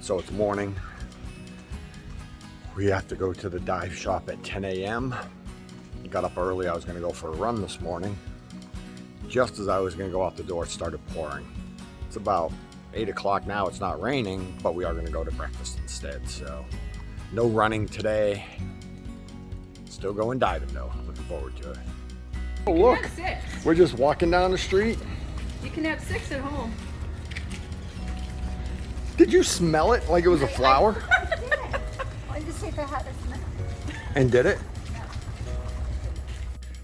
So it's morning. We have to go to the dive shop at 10 a.m. Got up early. I was going to go for a run this morning. Just as I was going to go out the door, it started pouring. It's about 8 o'clock now. It's not raining, but we are going to go to breakfast instead. So no running today. Still going diving though. Looking forward to it. Oh look, we're just walking down the street. You can have 6 at home. Did you smell it like it was a flower? I just see if it had a smell. And did it?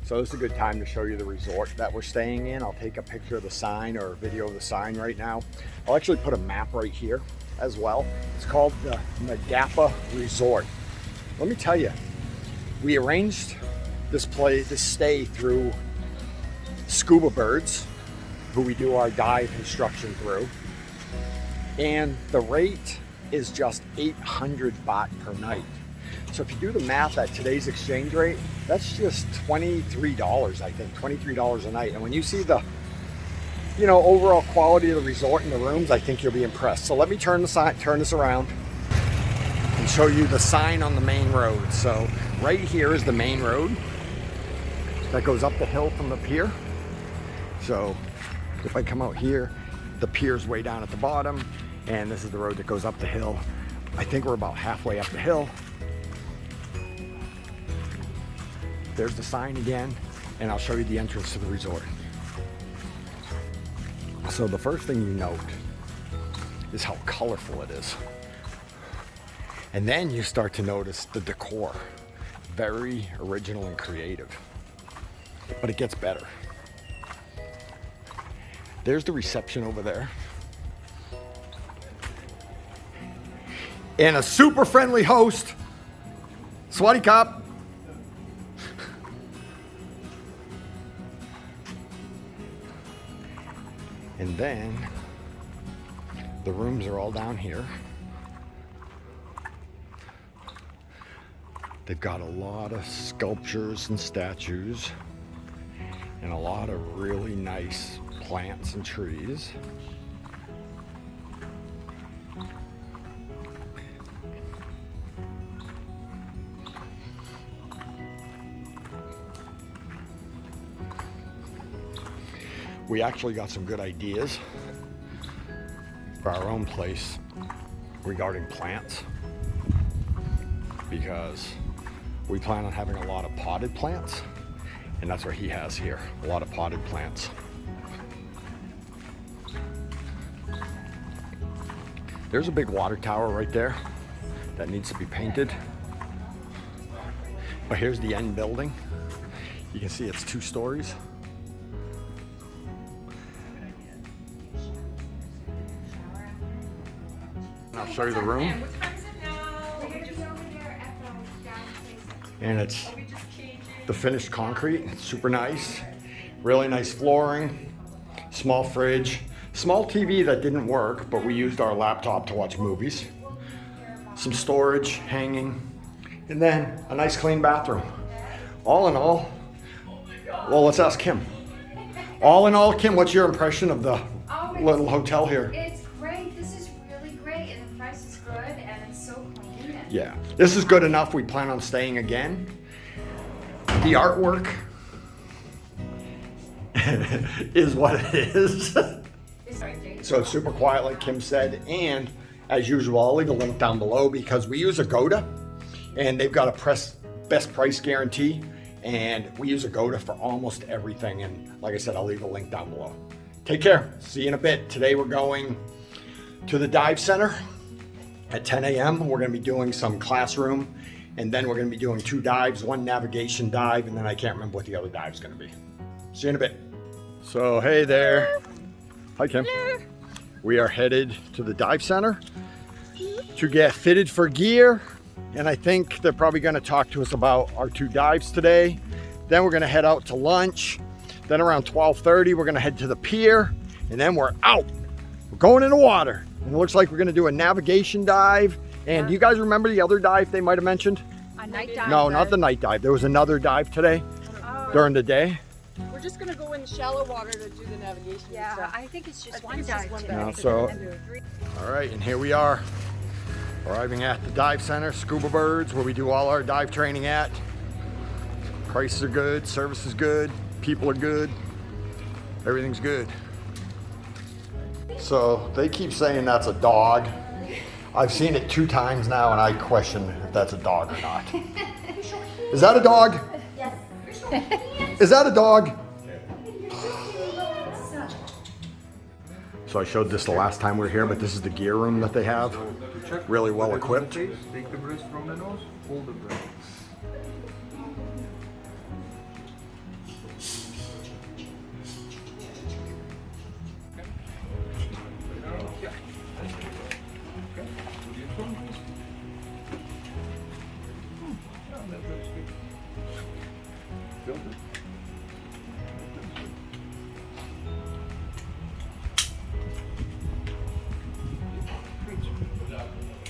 So this is a good time to show you the resort that we're staying in. I'll take a picture of the sign or a video of the sign right now. I'll actually put a map right here as well. It's called the Nadapa Resort. Let me tell you, we arranged this stay through Scuba Birds, who we do our dive instruction through. And the rate is just 800 baht per night. So if you do the math at today's exchange rate, that's just $23, I think, $23 a night. And when you see the, overall quality of the resort and the rooms, I think you'll be impressed. So let me turn this around and show you the sign on the main road. So right here is the main road that goes up the hill from the pier. So if I come out here, the pier's way down at the bottom, and this is the road that goes up the hill. I think we're about halfway up the hill. There's the sign again, and I'll show you the entrance to the resort. So the first thing you note is how colorful it is. And then you start to notice the decor. Very original and creative. But it gets better. There's the reception over there. And a super friendly host. Swadee Kap. And then the rooms are all down here. They've got a lot of sculptures and statues and a lot of really nice plants and trees. We actually got some good ideas for our own place regarding plants, because we plan on having a lot of potted plants, and that's what he has here, a lot of potted plants. There's a big water tower right there that needs to be painted. But here's the end building. You can see it's 2 stories. I'll show you the room. And it's the finished concrete. It's super nice. Really nice flooring. Small fridge. Small TV that didn't work, but we used our laptop to watch movies. Some storage hanging. And then a nice clean bathroom. All in all, well, let's ask Kim. All in all, Kim, what's your impression of the little hotel here? It's great. This is really great, and the price is good, and it's so clean. Yeah, this is good enough. We plan on staying again. The artwork is what it is. So it's super quiet, like Kim said, and as usual, I'll leave a link down below because we use Agoda, and they've got a best price guarantee, and we use Agoda for almost everything. And like I said, I'll leave a link down below. Take care. See you in a bit. Today we're going to the dive center at 10 a.m. We're going to be doing some classroom, and then we're going to be doing 2 dives, 1 navigation dive, and then I can't remember what the other dive is going to be. See you in a bit. So hey there. Hi Kim. Hello. We are headed to the dive center to get fitted for gear, and I think they're probably going to talk to us about our 2 dives today. Then we're going to head out to lunch. Then around 12:30 we're going to head to the pier, and then we're out. We're going in the water, and it looks like we're going to do a navigation dive. And do you guys remember the other dive they might have mentioned? A night dive? No, not the night dive. There was another dive today during the day. We're just gonna go in shallow water to do the navigation. Yeah, stuff. I think it's just one dive. So, all right, and here we are. Arriving at the dive center, Scuba Birds, where we do all our dive training at. Prices are good, service is good, people are good, everything's good. So they keep saying that's a dog. I've seen it 2 times now and I question if that's a dog or not. Is that a dog? Yes. Is that a dog? So I showed this the last time we were here, but this is the gear room that they have. Really well equipped. Take the breath from the nose, hold the breath.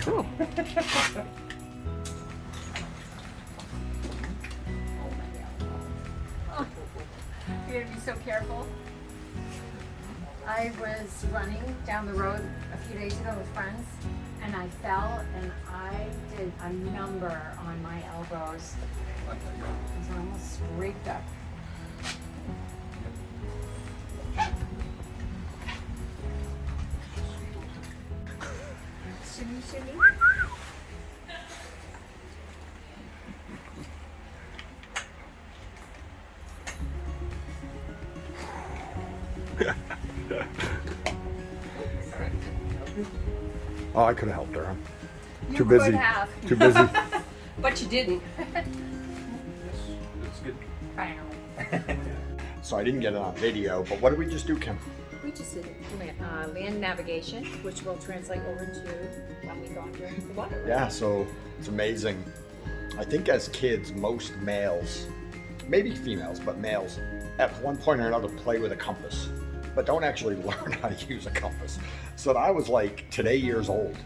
Cool. You're gonna be so careful. I was running down the road a few days ago with friends, and I fell, and I did a number on my elbows. I was almost scraped up. Shimmy, shimmy. Oh, I could have helped her, huh? You Too busy. could have. Too busy. But you didn't. That's good. So I didn't get it on video, but what did we just do, Kim? We just did land navigation, which will translate over to when we go under the water. Yeah, so it's amazing. I think as kids, most males, maybe females, but males, at one point or another play with a compass, but don't actually learn how to use a compass. So I was like today years old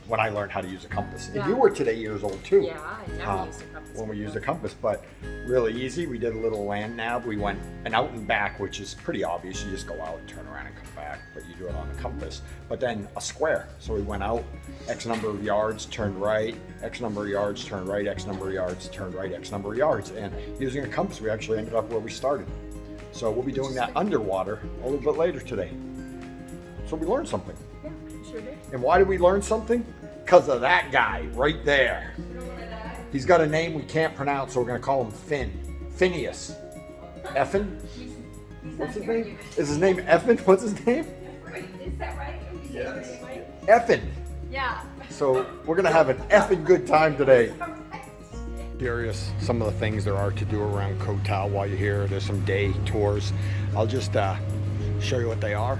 when I learned how to use a compass. And Yeah. you were today years old too. Yeah, I never used a compass. When we used a compass, but really easy. We did a little land nav. We went an out and back, which is pretty obvious. You just go out, turn around and come back, but you do it on the compass. But then a square. So we went out, X number of yards, turned right, X number of yards, turned right, X number of yards, turned right, X number of yards. And using a compass, we actually ended up where we started. So we'll be doing that underwater a little bit later today. So we learned something. Yeah, sure did. And why did we learn something? Because of that guy right there. He's got a name we can't pronounce, so we're going to call him Finn. Phineas. Effin? What's his name? Is his name Effin? What's his name? Is that right? Yes. Effin. Yeah. So we're going to have an effing good time today. Curious some of the things there are to do around Koh Tao while you're here. There's some day tours. I'll just show you what they are.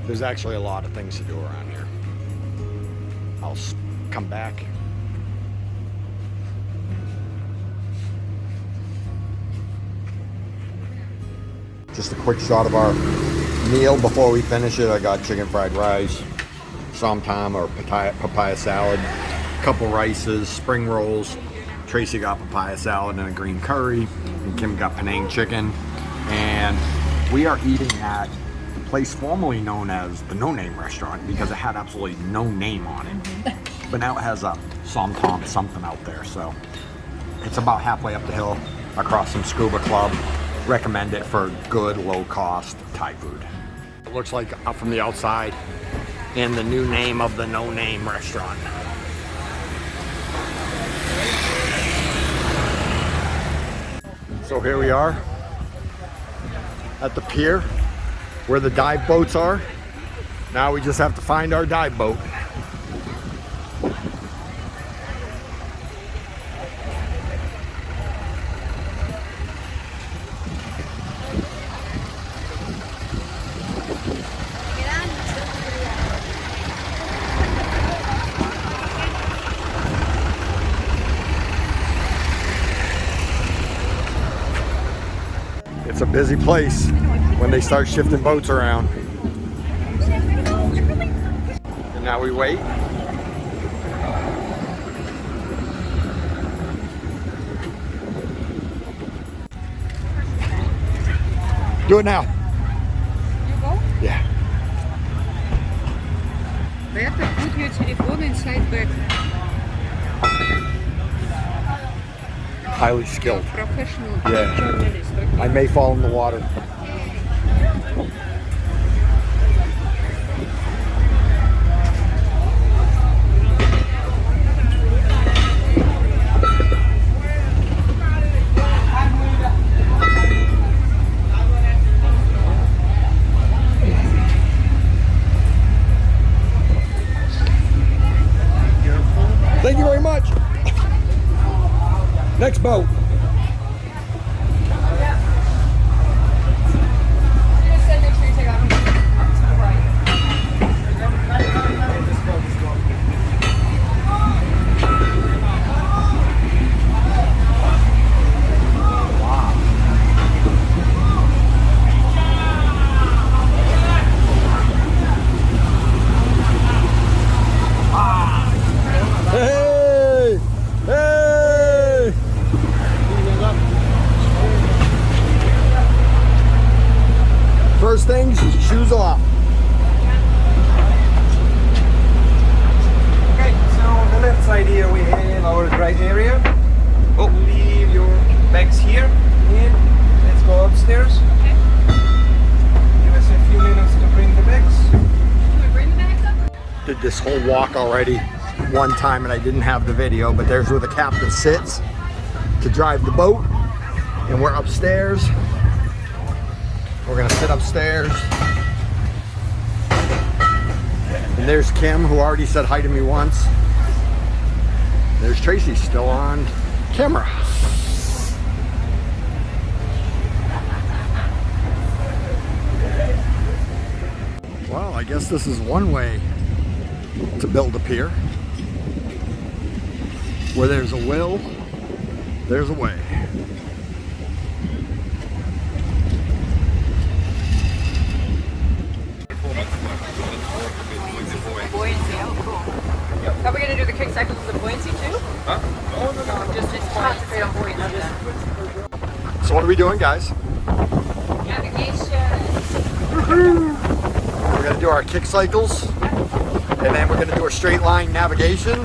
There's actually a lot of things to do around here. I'll come back. Just a quick shot of our meal before we finish it. I got chicken fried rice, somtam or papaya salad, a couple rices, spring rolls. Tracy got papaya salad and a green curry, and Kim got Penang chicken. And we are eating at the place formerly known as the No Name Restaurant because it had absolutely no name on it. But now it has a somtam something out there. So it's about halfway up the hill across from Scuba Club. Recommend it for good, low-cost Thai food. It looks like up from the outside in the new name of the No Name Restaurant. So here we are at the pier where the dive boats are. Now we just have to find our dive boat. It's a busy place when they start shifting boats around. And now we wait. Do it now. You go? Yeah. telephone and slide back. Highly skilled. Professional Yeah. journalist. Okay. I may fall in the water. Thank you very much. Next boat. Hey! Hey! First things, shoes off. Okay, so on the left side here we have our dry area. Oh, leave your bags here. And let's go upstairs. Okay. Give us a few minutes to bring the bags. Can we bring the bags up? Did this whole walk already one time and I didn't have the video, but there's where the captain sits to drive the boat. And we're upstairs. We're gonna sit upstairs. And there's Kim, who already said hi to me once. There's Tracy, still on camera. Well, I guess this is one way to build a pier. Where there's a will, there's a way. Buoyancy, oh cool. Are we going to do the kick cycles with the buoyancy too? Huh? No, just concentrate on buoyancy. So what are we doing, guys? Navigation. We're gonna do our kick cycles, and then we're gonna do a straight line navigation,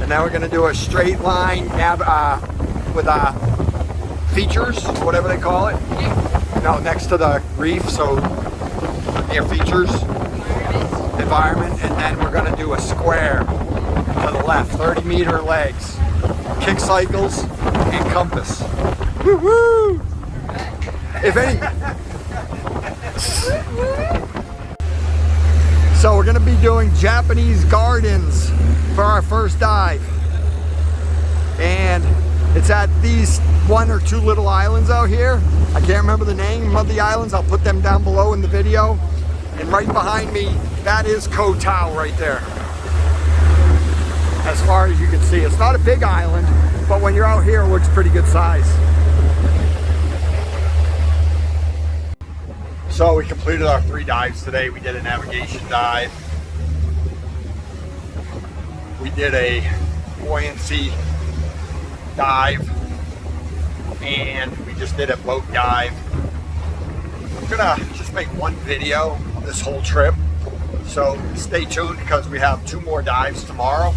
and then we're gonna do a straight line with features, whatever they call it. No, next to the reef, so near features, environment, and then we're gonna do a square to the left, 30-meter legs, kick cycles, and compass. Woo-hoo! If any. So we're gonna be doing Japanese gardens for our first dive. And it's at these one or two little islands out here. I can't remember the name of the islands. I'll put them down below in the video. And right behind me, that is Koh Tao right there. As far as you can see, it's not a big island, but when you're out here, it looks pretty good size. So we completed our 3 dives today. We did a navigation dive. We did a buoyancy dive. And we just did a boat dive. We're gonna just make one video of this whole trip. So stay tuned because we have 2 more dives tomorrow.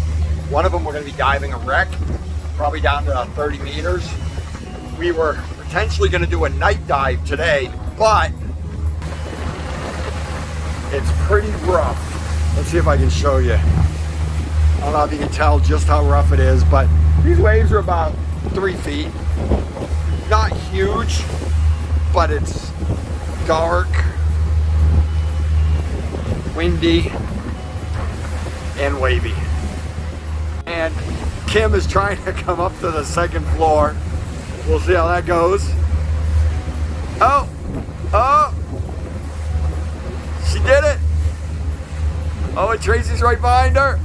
One of them we're gonna be diving a wreck, probably down to 30 meters. We were potentially gonna do a night dive today, but it's pretty rough. Let's see if I can show you. I don't know if you can tell just how rough it is, but these waves are about 3 feet. Not huge, but it's dark, windy, and wavy. And Kim is trying to come up to the 2nd floor. We'll see how that goes. Oh, oh. She did it! Oh, and Tracy's right behind her.